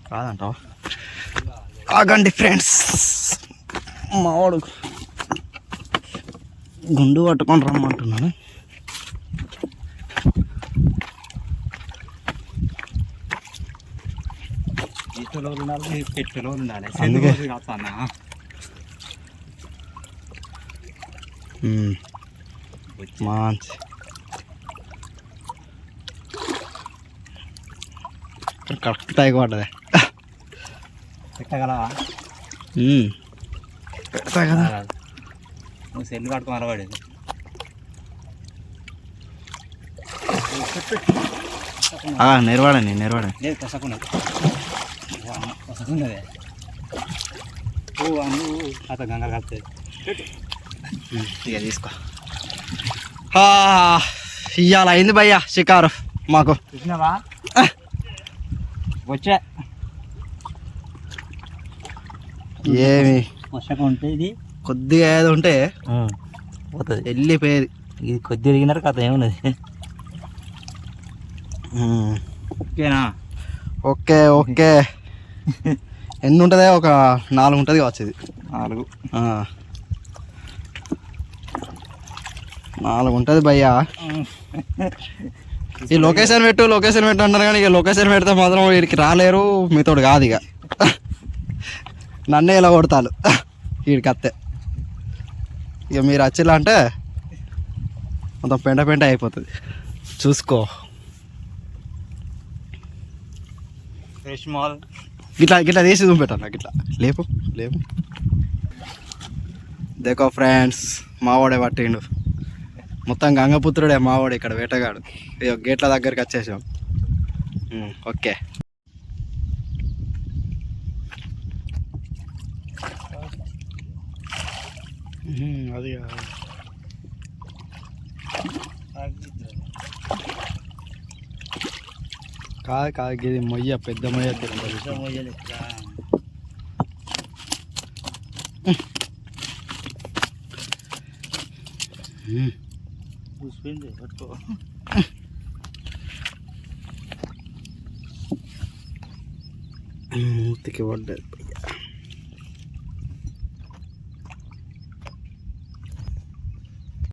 కాదంటావా? ఆగండి ఫ్రెండ్స్, మావాడు గుండు పట్టుకొని రమ్మంటున్నాను. అందుకే మంచి కరెక్ట్ టైం పడ్డదే. పెట్టగలవా? పెడతా కదా. నువ్వు సెల్లు పట్టుకుని అలవాడేది. నెరవాడని లేదు కసకున్నది. కసకున్నదే. ఓ అన్ను అత గంగలు కలుపుతుంది. ఇక తీసుకో. ఇవాళ అయింది భయ్యా షికారు మాకు. చూసినావా? వచ్చా ఏమి వర్షకం ఉంటే ఇది కొద్దిగా ఏదో ఉంటే పోతుంది, వెళ్ళిపోయేది. ఇది కొద్దిగా ఎరిగినారు కథ ఏమున్నది. ఓకేనా? Okay okay. ఎన్ని ఉంటుంది? ఒక 4 ఉంటుంది కావచ్చు. ఇది 4 ఉంటుంది భయ్యా. ఈ లొకేషన్ పెట్టు అంటారు కానీ ఇక లొకేషన్ పెడితే మాత్రం వీడికి రాలేరు, మీతోడు కాదు. ఇక నన్నే ఇలా కొడతాను వీడికి అత్తే. ఇక మీరు వచ్చిలా అంటే మొత్తం పెంట అయిపోతుంది. చూసుకో. ఫ్రెష్ మాల్ గిట్లా తీసి చూపెట్టాను. గిట్లా లేపు. దేకో ఫ్రెండ్స్, మావాడే పట్టిండు. మొత్తం గంగపుత్రుడే మావాడు. ఇక్కడ వేటగాడు. గేట్ల దగ్గరికి వచ్చేసాం. ఓకే. అది కాదు ఇది మొయ్య, పెద్ద మొయ్య. మూతికి పడ్డది.